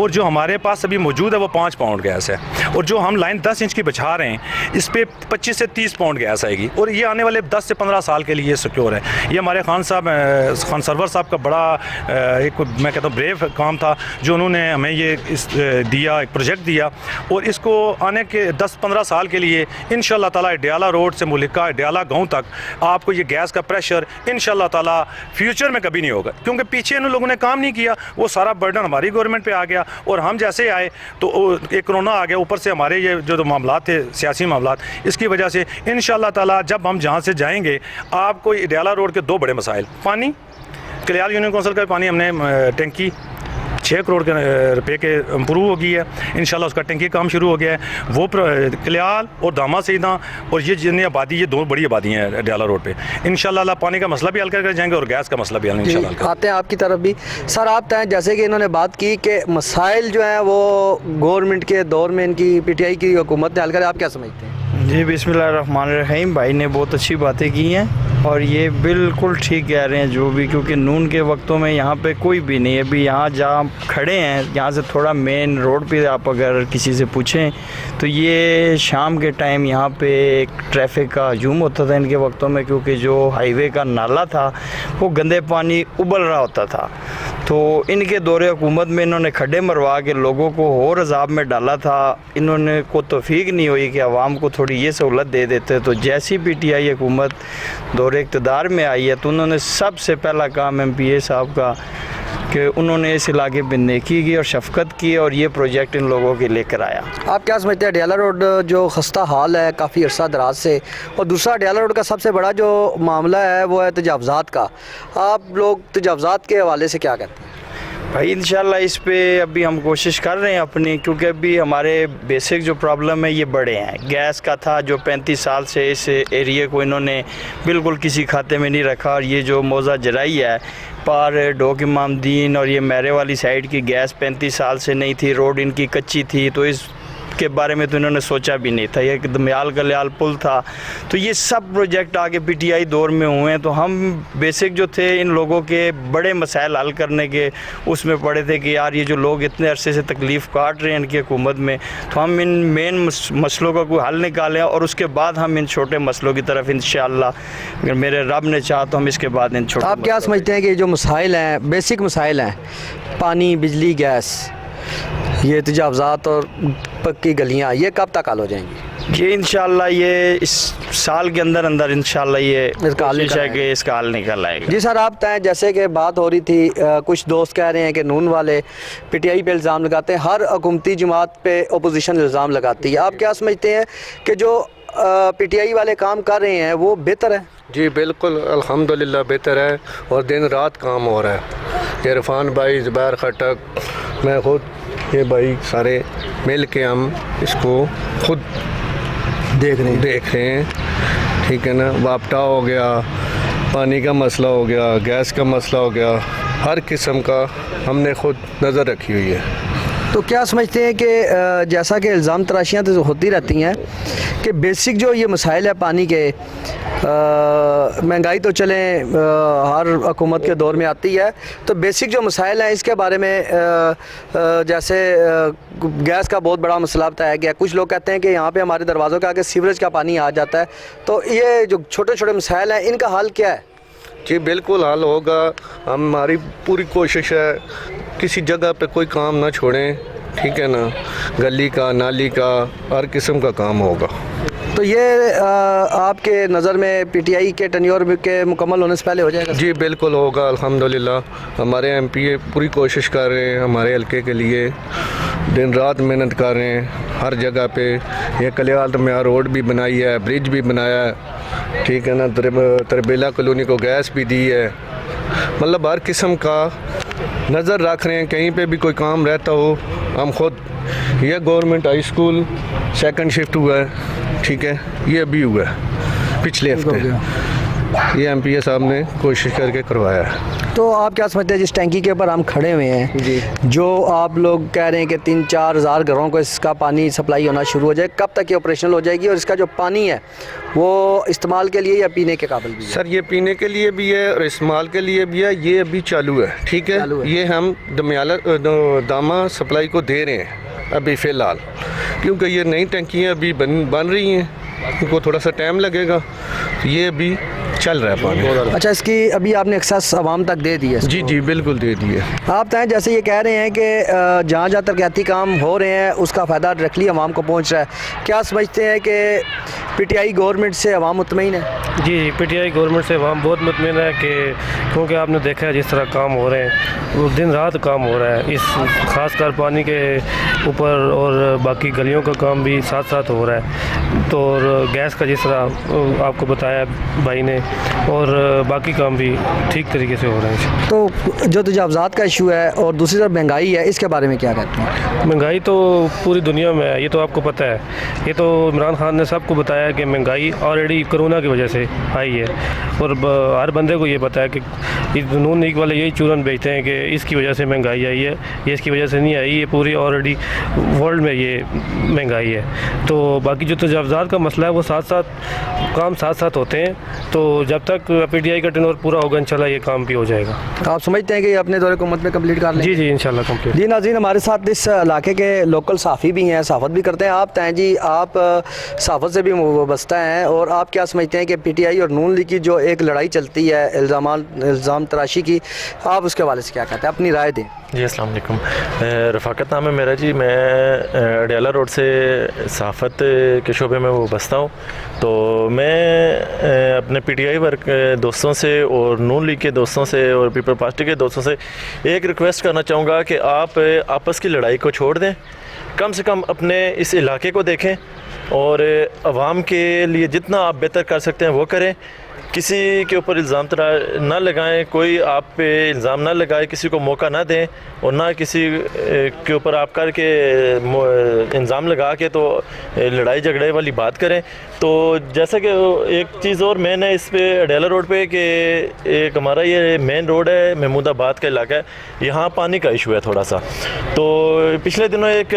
Speaker 8: और जो हमारे पास अभी मौजूद है वो 5 पाउंड गैस है, और जो हम लाइन 10 इंच की बिछा रहे हैं इस पर 25 से 30 पाउंड गैस आएगी, और ये आने वाले 10 से 15 साल के लिए सिक्योर है। ये हमारे खान सरवर साहब का बड़ा एक, मैं कहता हूँ, ब्रेव काम था जो उन्होंने हमें ये दिया, एक प्रोजेक्ट दिया, और इसको आने के 10-15 साल के लिए इंशाल्लाह ताला इडियाला रोड से मुलिका इडियाला गाँव तक आपको ये गैस का प्रेशर इंशाल्लाह ताला फ्यूचर में कभी नहीं होगा, क्योंकि पीछे इन लोगों ने काम नहीं किया, वो सारा बर्डन हमारी गवर्नमेंट पर आ गया, और हम जैसे आए तो एक कोरोना आ गया, ऊपर से हमारे ये जो मामला थे सियासी मामला, इसकी वजह से इंशाल्लाह ताला जब हम जहाँ से जाएंगे आपको इडियाला रोड के 2 बड़े मसाइल, पानी, कलियाल यूनियन कौंसिल का पानी हमने टंकी 6 करोड़ के रुपए के इम्प्रूव हो गई है, इंशाल्लाह उसका टंकी काम शुरू हो गया है, वो कलियाल और दामा सईदा और ये जितनी आबादी, ये 2 बड़ी आबादियाँ हैं डाला रोड पे, इंशाल्लाह पानी का मसला भी हल कर जाएंगे और गैस का मसला भी हल इंशाल्लाह।
Speaker 1: आते हैं आपकी तरफ भी सर, आप तय जैसे कि इन्होंने बात की कि मसाइल जो है वो गवर्नमेंट के दौर में इनकी PTI की हुकूमत ने हल करे, आप क्या समझते हैं?
Speaker 7: जी बिस्मिल्लाहिर्रहमानिर्रहीम, भाई ने बहुत अच्छी बातें की हैं और ये बिल्कुल ठीक कह रहे हैं जो भी, क्योंकि नून के वक्तों में यहाँ पे कोई भी नहीं है। अभी यहाँ जहाँ खड़े हैं, यहाँ से थोड़ा मेन रोड पे आप अगर किसी से पूछें तो ये शाम के टाइम यहाँ पे एक ट्रैफिक का हजूम होता था इनके वक्तों में, क्योंकि जो हाईवे का नाला था वो गंदे पानी उबल रहा होता था। तो इनके दौरे हुकूमत में इन्होंने खड्डे मरवा के लोगों को और अजाब में डाला था। इन्होंने को तौफीक नहीं हुई कि आवाम को थोड़ी ये सहूलत दे देते। तो जैसी PTI हुकूमत दौरे इक़्तिदार में आई है तो उन्होंने सबसे पहला काम MPA साहब का कि उन्होंने इस इलाके पर नेकी की और शफकत की और ये प्रोजेक्ट इन लोगों के लेकर आया।
Speaker 1: आप क्या समझते हैं इडियाला रोड जो खस्ता हाल है काफ़ी अरसा दराज से, और दूसरा इडियाला रोड का सबसे बड़ा जो मामला है वो है तजावज़ात का, आप लोग तजावज़ात के हवाले से क्या कहते हैं?
Speaker 7: भाई इंशाल्लाह इस पे अभी हम कोशिश कर रहे हैं अपनी, क्योंकि अभी हमारे बेसिक जो प्रॉब्लम है ये बड़े हैं। गैस का था जो 35 साल से इस एरिए को इन्होंने बिल्कुल किसी खाते में नहीं रखा, और ये जो मौजा जराई है पार डोक इमामदीन और ये मेरे वाली साइड की गैस 35 साल से नहीं थी, रोड इनकी कच्ची थी, तो इस
Speaker 9: के बारे में तो इन्होंने सोचा भी नहीं था। ये दमयाल कल्याल पुल था, तो ये सब प्रोजेक्ट आगे पीटीआई दौर में हुए हैं। तो हम बेसिक जो थे इन लोगों के बड़े मसाइल हल करने के उसमें पड़े थे कि यार ये जो लोग इतने अरसे से तकलीफ़ काट रहे हैं इनकी हुकूमत में, तो हम इन मेन मसलों का कोई हल निकालें और उसके बाद हम इन छोटे मसलों की तरफ इंशाअल्लाह अगर मेरे रब ने चाहा तो हम इसके बाद इन छोटे।
Speaker 1: आप क्या समझते हैं कि जो मसाइल हैं, बेसिक मसाइल हैं, पानी, बिजली, गैस, ये तजावज़ात और पक्की गलियाँ, ये कब तक हल हो जाएंगी?
Speaker 9: ये इंशाअल्लाह ये इस साल के अंदर अंदर इंशाअल्लाह ये कोशिश है कि इसका हल निकल आएगा।
Speaker 1: जी सर, आप तय जैसे कि बात हो रही थी, कुछ दोस्त कह रहे हैं कि नून वाले पीटीआई पे इल्ज़ाम लगाते हैं, हर हुकूमती जमात पे अपोजिशन इल्ज़ाम लगाती है। आप क्या समझते हैं कि जो पीटीआई वाले काम कर रहे हैं वो बेहतर है?
Speaker 10: जी बिल्कुल, अल्हम्दुलिल्लाह बेहतर है और दिन रात काम हो रहा है। इरफान भाई, ज़ुबैर खटक, मैं खुद, ये भाई सारे मिल के हम इसको खुद देख रहे हैं। ठीक है ना, वापटा हो गया, पानी का मसला हो गया, गैस का मसला हो गया, हर किस्म का हमने खुद नज़र रखी हुई है।
Speaker 1: तो क्या समझते हैं कि जैसा कि इल्ज़ाम तराशियाँ तो होती रहती हैं कि बेसिक जो ये मसाइल है पानी के, महंगाई तो चलें हर हुकूमत के दौर में आती है, तो बेसिक जो मसाइल हैं इसके बारे में जैसे गैस का बहुत बड़ा मसला बताया गया। कुछ लोग कहते हैं कि यहाँ पे हमारे दरवाज़ों के आगे सीवरेज का पानी आ जाता है, तो ये जो छोटे छोटे मसाइल हैं इनका हल क्या है?
Speaker 10: जी बिल्कुल हल होगा, हमारी पूरी कोशिश है किसी जगह पे कोई काम ना छोड़ें। ठीक है ना, गली का, नाली का, हर किस्म का काम होगा।
Speaker 1: तो ये आपके नज़र में पीटीआई के टेन्योर के मुकम्मल होने से पहले हो जाएगा?
Speaker 10: जी बिल्कुल होगा, अल्हम्दुलिल्लाह। हमारे एमपी पूरी कोशिश कर रहे हैं हमारे हल्के के लिए, दिन रात मेहनत कर रहे हैं हर जगह पे। ये कल्याल दमयाल रोड भी बनाई है, ब्रिज भी बनाया है। ठीक है ना, तरबेला कॉलोनी को गैस भी दी है। मतलब हर किस्म का नज़र रख रहे हैं, कहीं पे भी कोई काम रहता हो हम खुद। ये government high school second shift हुआ है, ठीक है, ये अभी हुआ है पिछले हफ्ते, ये एमपीए साहब ने कोशिश करके करवाया है।
Speaker 1: तो आप क्या समझते हैं जिस टैंकी के ऊपर हम खड़े हुए हैं जी, जो आप लोग कह रहे हैं कि 3-4 हज़ार घरों को इसका पानी सप्लाई होना शुरू हो जाए, कब तक ये ऑपरेशनल हो जाएगी? और इसका जो पानी है वो इस्तेमाल के लिए या पीने के काबिल भी है?
Speaker 10: सर ये पीने के लिए भी है और इस्तेमाल के लिए भी है। ये अभी चालू है, ठीक है, ये हम दामा सप्लाई को दे रहे हैं अभी फ़िलहाल, क्योंकि ये नई टंकियाँ अभी बन रही हैं, उनको थोड़ा सा टाइम लगेगा। ये अभी चल रहा है पानी।
Speaker 1: अच्छा, इसकी अभी आपने एक्सेस आवाम तक दे दी है?
Speaker 10: जी जी बिल्कुल दे दी है।
Speaker 1: आप तय जैसे ये कह रहे हैं कि जहाँ जहाँ तरक्याती काम हो रहे हैं उसका फ़ायदा डायरेक्टली आवाम को पहुँच रहा है, क्या समझते हैं कि पीटीआई गवर्नमेंट से आवाम मुतमईन है?
Speaker 11: जी, पीटीआई गवर्नमेंट से आवाम बहुत मुतमईन है कि क्योंकि आपने देखा है जिस तरह काम हो रहे हैं, वो दिन रात काम हो रहा है, इस ख़ासकर पानी के ऊपर, और बाकी गलियों का काम भी साथ साथ हो रहा है। तो और गैस का जिस तरह आपको बताया भाई ने, और बाकी काम भी ठीक तरीके से हो रहे हैं।
Speaker 1: तो जो तजावज़ात का इशू है और दूसरी तरफ महंगाई है, इसके बारे में क्या कहते हैं?
Speaker 11: महंगाई तो पूरी दुनिया में है, ये तो आपको पता है। ये तो इमरान खान ने सबको बताया कि महंगाई ऑलरेडी कोरोना की वजह से आई है, और हर बंदे को ये पता है कि नून लीग वाले यही चूरन बेचते हैं कि इसकी वजह से महंगाई आई है, ये इसकी वजह से नहीं आई, ये पूरी ऑलरेडी वर्ल्ड में ये महंगाई है। तो बाकी जो तजावज़ात का मसला है वो साथ साथ होते हैं। तो जब तक पीटीआई का टेन्योर पूरा होगा इंशाल्लाह ये काम भी हो जाएगा।
Speaker 1: आप समझते हैं कि ये अपने दौरे हुकूमत में कंप्लीट कर लें?
Speaker 11: जी जी इंशाल्लाह कंप्लीट।
Speaker 1: जी नाज़रीन, हमारे साथ इस इलाके के लोकल सहाफ़ी भी हैं, सहाफ़त भी करते हैं। आप तय जी, आप सहाफ़त से भी वाबस्ता हैं, और आप क्या समझते हैं कि पीटीआई और नून लीग की जो एक लड़ाई चलती है इल्ज़ाम तराशी की, आप उसके हवाले से क्या कहते हैं, अपनी राय दें।
Speaker 12: जी अस्सलाम वालेकुम, रफ़ाकत नाम है मेरा जी। मैं अडियाला रोड से सहाफ़त के शोबे में वो बसता हूँ। तो मैं अपने पीटीआई वर्क दोस्तों से और नून लीग के दोस्तों से और पीपल पार्टी के दोस्तों से एक रिक्वेस्ट करना चाहूँगा कि आप आपस की लड़ाई को छोड़ दें, कम से कम अपने इस इलाके को देखें और आवाम के लिए जितना आप बेहतर कर सकते हैं वो करें। किसी के ऊपर इल्ज़ाम ना लगाएं, कोई आप पे इल्ज़ाम ना लगाए, किसी को मौका ना दें और ना किसी के ऊपर आप करके इल्ज़ाम लगा के तो लड़ाई झगड़े वाली बात करें। तो जैसा कि एक चीज़ और मेन है इस पे अडेला रोड पे कि एक हमारा ये मेन रोड है, महमूदाबाद का इलाका है, यहाँ पानी का इशू है थोड़ा सा। तो पिछले दिनों एक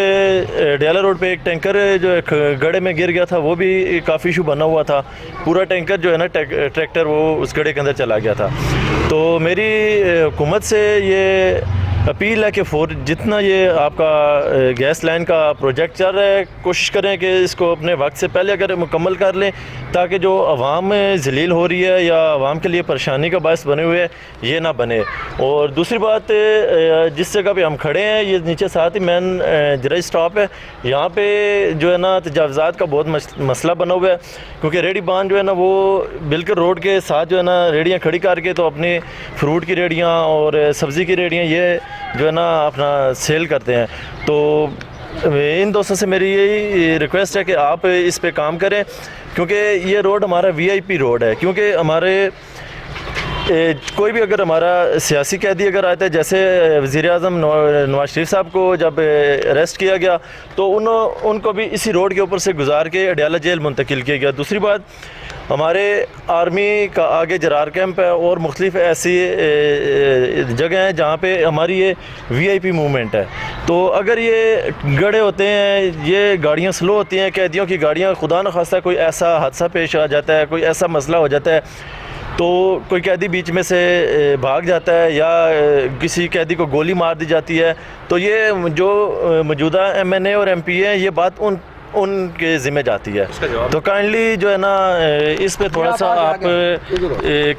Speaker 12: अडेला रोड पे एक टैंकर जो एक गड्ढे में गिर गया था, वो भी काफ़ी इशू बना हुआ था। पूरा टैंकर जो है ना ट्रैक्टर वो उस गड्ढे के अंदर चला गया था। तो मेरी हुकूमत से ये अपील है कि जितना ये आपका गैस लाइन का प्रोजेक्ट चल रहा है, कोशिश करें कि इसको अपने वक्त से पहले अगर मुकम्मल कर लें, ताकि जो आवाम जलील हो रही है या आवाम के लिए परेशानी का बायस बने हुए ये ना बने। और दूसरी बात, जिस जगह पे हम खड़े हैं ये नीचे साथ ही मेन जराई स्टॉप है, यहाँ पे जो है ना तजावज़ात का बहुत मसला बना हुआ है, क्योंकि रेडी बान जो है ना वो बिल्कुल रोड के साथ जो है ना रेडियाँ खड़ी करके तो अपनी फ्रूट की रेडियाँ और सब्ज़ी की रेडियाँ ये जो है ना अपना सेल करते हैं। तो इन दोस्तों से मेरी यही रिक्वेस्ट है कि आप इस पे काम करें, क्योंकि ये रोड हमारा वीआईपी रोड है। क्योंकि हमारे कोई भी अगर हमारा सियासी कैदी अगर आता है, जैसे वज़ीर-ए-आज़म नवाज शरीफ साहब को जब अरेस्ट किया गया तो उनको भी इसी रोड के ऊपर से गुजार के अडयाला जेल मुंतकिल किया गया। दूसरी बात, हमारे आर्मी का आगे जरार कैंप है और मुख्तलिफ ऐसी जगह हैं जहाँ पे हमारी ये वीआईपी मूवमेंट है। तो अगर ये गड्ढे होते हैं, ये गाड़ियाँ स्लो होती हैं, कैदियों की गाड़ियाँ, खुदा न खास्ता कोई ऐसा हादसा पेश आ जाता है, कोई ऐसा मसला हो जाता है तो कोई कैदी बीच में से भाग जाता है या किसी कैदी को गोली मार दी जाती है, तो ये जो मौजूदा एमएनए और एमपी हैं ये बात उनके ज़िम्मे जाती है। तो काइंडली जो है ना इस पे थोड़ा सा आप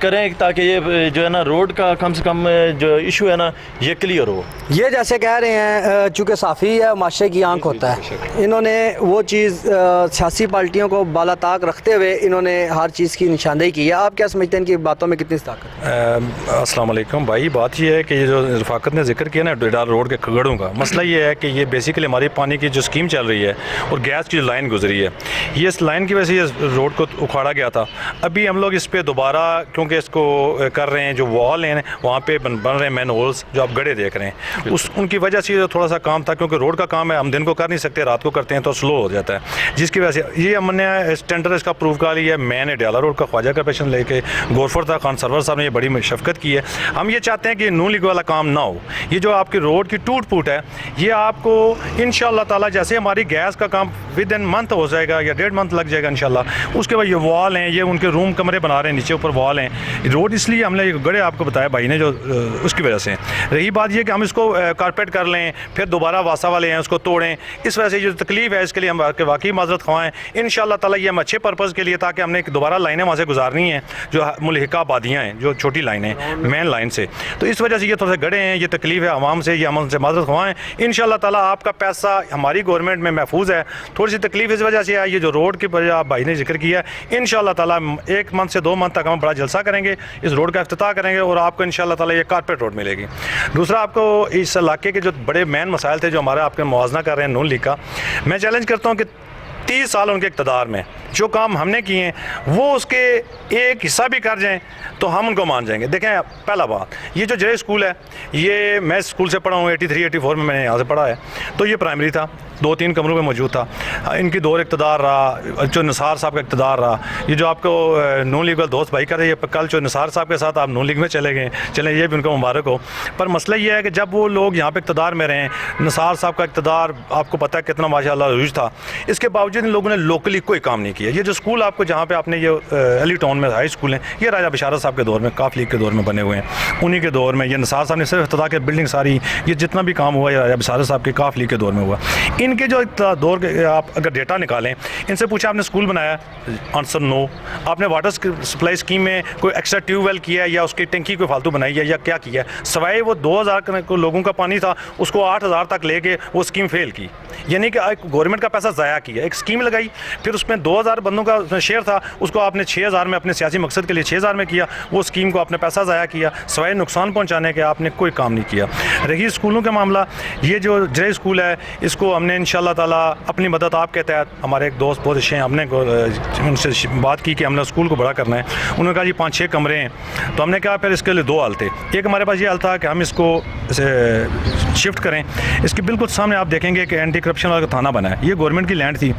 Speaker 12: करें ताकि ये जो है ना रोड का कम से कम जो इशू है ना ये क्लियर हो।
Speaker 1: ये जैसे कह रहे हैं चूँकि साफ़ी है माशरे की आंख होता है, इन्होंने वो चीज़ सियासी पार्टियों को बालाताक रखते हुए इन्होंने हर चीज़ की निशानदेही की है। आप क्या समझते हैं कि बातों में कितनी ताकत है?
Speaker 8: अस्सलाम वालेकुम भाई, बात ये है कि ये जो रफ़ाकत ने जिक्र किया ना अडेला रोड के खगड़ों का, मसला ये है कि ये बेसिकली हमारी पानी की जो स्कीम चल रही है और गैस की जो लाइन गुजरी है, ये इस लाइन की वजह से ये रोड को उखाड़ा गया था। अभी हम लोग इस पर दोबारा क्योंकि इसको कर रहे हैं, जो वॉल हैं वहाँ पे बन रहे हैं मैन होल्स जो आप गड्ढे देख रहे हैं, उनकी वजह से थोड़ा सा काम था, क्योंकि रोड का काम है, हम दिन को कर नहीं सकते, रात को करते हैं तो स्लो हो जाता है, जिसकी वजह से ये हमने टेंडर इसका प्रूव कर लिया है। मैंने अडेला रोड का ख्वाजा का पेशन लेके गौरफर था, खान सरवर साहब ने ये बड़ी शफकत की है। हम ये चाहते हैं कि नून लीग वाला काम ना हो, ये जो आपकी रोड की टूट फूट है ये आपको इंशाल्लाह ताला जैसे हमारी गैस का काम विद इन मंथ हो जाएगा या 1.5 मंथ लग जाएगा इंशाल्लाह। उसके बाद ये वॉल हैं, ये उनके रूम कमरे बना रहे हैं, नीचे ऊपर वॉल हैं। रोड इसलिए हमने ये गड्ढे आपको बताया भाई ने जो उसकी वजह से। रही बात ये कि हम इसको कारपेट कर लें फिर दोबारा वासा वाले हैं उसको तोड़ें, इस वजह से जो तकलीफ़ है इसके लिए हम वाकई माजरत ख्वाएँ इंशाल्लाह ताला। ये हम अच्छे पर्पज़ के लिए, ताकि हमने दोबारा लाइनें वहाँ से गुजारनी हैं जो मुल्हिका आबादियाँ हैं, जो छोटी लाइनें मेन लाइन से, तो इस वजह से ये थोड़े से गड्ढे हैं, ये तकलीफ़ है आवाम से, ये हम उनसे माजरत ख्वाएँ इंशाल्लाह ताला। आपका पैसा हमारी गवर्नमेंट में महफूज है, थोड़ी सी तकलीफ इस वजह से आई, ये जो रोड की वजह आप भाई ने जिक्र किया, इंशाल्लाह ताला 1 मंथ से 2 मंथ तक हम बड़ा जलसा करेंगे, इस रोड का इफ्तिताह करेंगे और आपको इंशाल्लाह ताला ये कारपेट रोड मिलेगी। दूसरा, आपको इस इलाके के जो बड़े मेन मसाइल थे जो हमारे आपके मुआवजा कर रहे हैं नून लीग का, मैं चैलेंज करता हूँ कि 30 साल उनके इक़्तिदार में जो काम हमने किए हैं वो उसके एक हिस्सा भी कर जाएं तो हम उनको मान जाएंगे। देखें, पहला बात, ये जो जय स्कूल है, ये मैं स्कूल से पढ़ा हूँ, 83-84 में मैंने यहाँ से पढ़ा है, तो ये प्राइमरी था, 2-3 कमरों में मौजूद था। इनकी दौर इक़्तिदार रहा, जो निसार साहब का इक़्तिदार रहा, ये जो आपको नून लीग वाले दोस्त भाई कर रहे हैं, कल जो निसार साहब के साथ आप नून लीग में चले गए, चलें, ये भी उनको मुबारक हो। पर मसला ये है कि जब वो लोग यहाँ पे इक़्तिदार में रहे, निसार साहब का इक़्तिदार आपको पता है कितना माशाअल्लाह रूज था, इसके बावजूद इन लोगों ने लोकली कोई काम नहीं किया। ये जो स्कूल आपको जहाँ पे आपने ये अली टाउन में हाई स्कूल हैं, ये राजा बशारत साहब के दौर में, काफ लीग के दौर में बने हुए हैं, उन्हीं के दौर में ये निसार साहब ने सिर्फ इफ्तिताह के बिल्डिंग सारी, ये जितना भी काम हुआ ये राजा बशारत साहब के काफ लीग के दौर में हुआ। इनके जो दौर के आप अगर डेटा निकालें, इनसे पूछा आपने स्कूल बनाया, आंसर नो। आपने वाटर सप्लाई स्कीम में कोई एक्स्ट्रा ट्यूबवेल किया है या उसकी टंकी कोई फालतू बनाई है या क्या किया है? सवाए वो 2000 लोगों का पानी था, उसको 8000 तक लेके वो स्कीम फेल की, यानी कि गवर्नमेंट का पैसा ज़ाया किया। एक स्कीम लगाई, फिर उसमें 2000 बंदों का शेयर था, उसको आपने 6000 में अपने सियासी मकसद के लिए 6000 में किया, वो स्कीम को आपने पैसा ज़ाया किया, सवाए नुकसान पहुँचाने के आपने कोई काम नहीं किया। रही स्कूलों का मामला, ये जो जय स्कूल है इसको हमने इंशाल्लाह ताला अपनी मदद आपके तहत, हमारे एक दोस्त बहुत अच्छे हैं, हमने उनसे बात की कि हमने स्कूल को बड़ा करना है। उन्होंने कहा जी 5-6 कमरे हैं, तो हमने कहा फिर इसके लिए 2 हाल थे। एक हमारे पास ये हाल था कि हम इसको शिफ्ट करें। इसके बिल्कुल सामने आप देखेंगे कि एंटी करप्शन वाला थाना बना है। ये गवर्नमेंट की लैंड थी,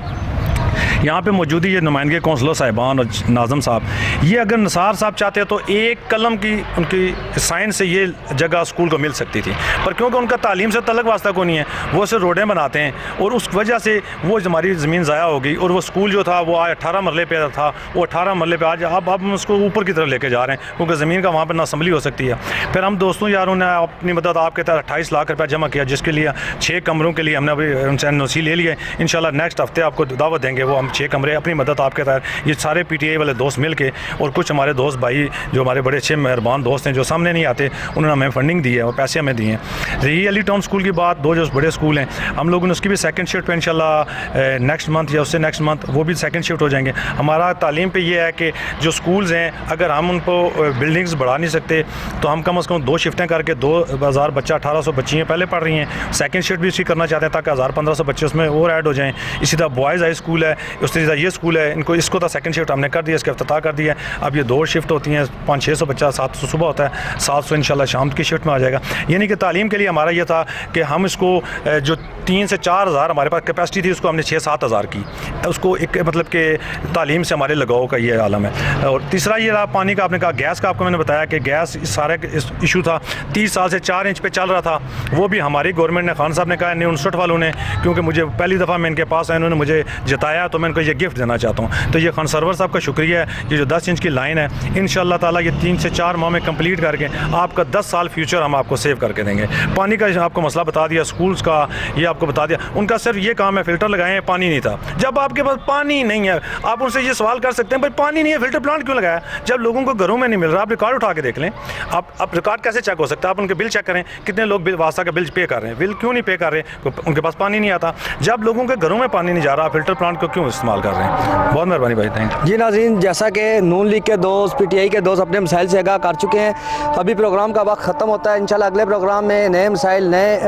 Speaker 8: यहाँ पे मौजूद ये नुमाइंदगी कौंसलर साहिबान और नाज़म साहब, ये अगर निसार साहब चाहते तो एक कलम की उनकी साइन से ये जगह स्कूल को मिल सकती थी, पर क्योंकि उनका तालीम से तल्लुक़ वास्ता को नहीं है, वो सिर्फ रोडें बनाते हैं और उस वजह से वो हमारी ज़मीन ज़ाया हो गई। और वो स्कूल जो था वो आज 18 मरले पे था, वो 18 मरले पे आज अब हम उसको ऊपर की तरफ लेके जा रहे हैं, क्योंकि ज़मीन का वहाँ पर ना असम्बली हो सकती है। फिर हम दोस्तों यारों ने अपनी मदद आपके तहत 28 लाख रुपया जमा किया, जिसके लिए 6 कमरों के लिए हमने अभी उनसे NOC ले लिए। इंशाल्लाह नेक्स्ट हफ्ते आपको दावत देंगे, वो हम 6 कमरे अपनी मदद आपके तहत, ये सारे PTI वाले दोस्त मिल के और कुछ हमारे दोस्त भाई जो हमारे बड़े अच्छे मेहरबान दोस्त हैं जो सामने नहीं आते, उन्होंने हमें फंडिंग दी है और पैसे हमें दिए हैं। रही अली टाउन स्कूल की बात, 2 जो बड़े स्कूल हैं, हम लोगों ने उसकी भी सेकंड शिफ्ट पे इंशाल्लाह नेक्स्ट मंथ या उससे नेक्स्ट मंथ वो भी सेकंड शिफ्ट हो जाएंगे। हमारा तालीम पे ये है कि जो स्कूल्स हैं अगर हम उनको बिल्डिंग्स बढ़ा नहीं सकते तो हम कम से कम 2 शिफ्टें करके 2000 बच्चा 1800 बच्चियाँ पहले पढ़ रही हैं, सेकंड शिफ्ट भी इसी करना चाहते हैं ताकि 1000-1500 बच्चे उसमें और ऐड हो जाएँ। इसी तरह बॉयज़ हाई स्कूल है, उसी तरह ये स्कूल है, इसको तो सेकंड शिफ्ट हमने कर दिया, इसका इफ्तिताह कर दिया। अब ये 2 शिफ्ट होती हैं, 500-600 बच्चा 700 सुबह होता है, 700 इंशाल्लाह शाम की शिफ्ट में आ जाएगा। यानी कि तालीम के लिए हमारा ये था कि हम इसको जो 3 से 4 हज़ार हमारे पास कैपेसिटी थी उसको हमने 6-7 हज़ार की, उसको एक मतलब कि तालीम से हमारे लगाव का ये आलम है। और तीसरा ये रहा पानी का, आपने कहा गैस का, आपको मैंने बताया कि गैस सारे इशू था 30 साल से 4 इंच पे चल रहा था, वो भी हमारी गवर्नमेंट ने, खान साहब ने कहा 59 वालों ने, क्योंकि मुझे पहली दफ़ा मैं इनके पास आया, उन्होंने मुझे जताया तो मैं इनको ये गिफ्ट देना चाहता हूँ। तो ये खान सरवर साहब का शुक्रिया है, ये जो 10 इंच की लाइन है इंशाल्लाह ताला ये 3 से 4 माह में कंप्लीट करके आपका 10 साल फ्यूचर हम आपको सेव करके देंगे। पानी का आपको मसला बता दिया, स्कूल्स का ये आपको बता दिया, उनका सिर्फ ये काम है फिल्टर लगाए हैं, पानी नहीं था। जब आपके पास पानी नहीं है आप उनसे ये सवाल कर सकते हैं भाई पानी नहीं है फिल्टर प्लांट क्यों लगाया? जब लोगों को घरों में नहीं मिल रहा, आप रिकॉर्ड उठा के देख लें, आप रिकॉर्ड कैसे चेक हो सकता है? आप उनके बिल चेक करें, कितने लोग बिल वास्ता का बिल पे कर रहे हैं, बिल क्यों नहीं पे कर रहे? उनके पास पानी नहीं आता। जब लोगों के घरों में पानी नहीं जा रहा, फिल्टर प्लांट को क्यों इस्तेमाल कर रहे हैं? बहुत मेहरबानी भाई, थैंक यू।
Speaker 1: जी नाज़रीन, जैसा कि नून लीग के दोस्त PTI के दोस्त अपने मसाइल से आगाह कर चुके हैं, अभी प्रोग्राम का वक्त ख़त्म होता है। इंशाल्लाह अगले प्रोग्राम में नए मसाइल नए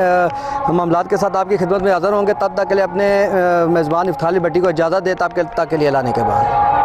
Speaker 1: मामलात के साथ आपकी खिदमत में हाज़िर होंगे। तब तक के लिए अपने मेज़बान इफ्तार अली भट्टी को इजाज़त दें, तब तक के लिए लाने के बाद।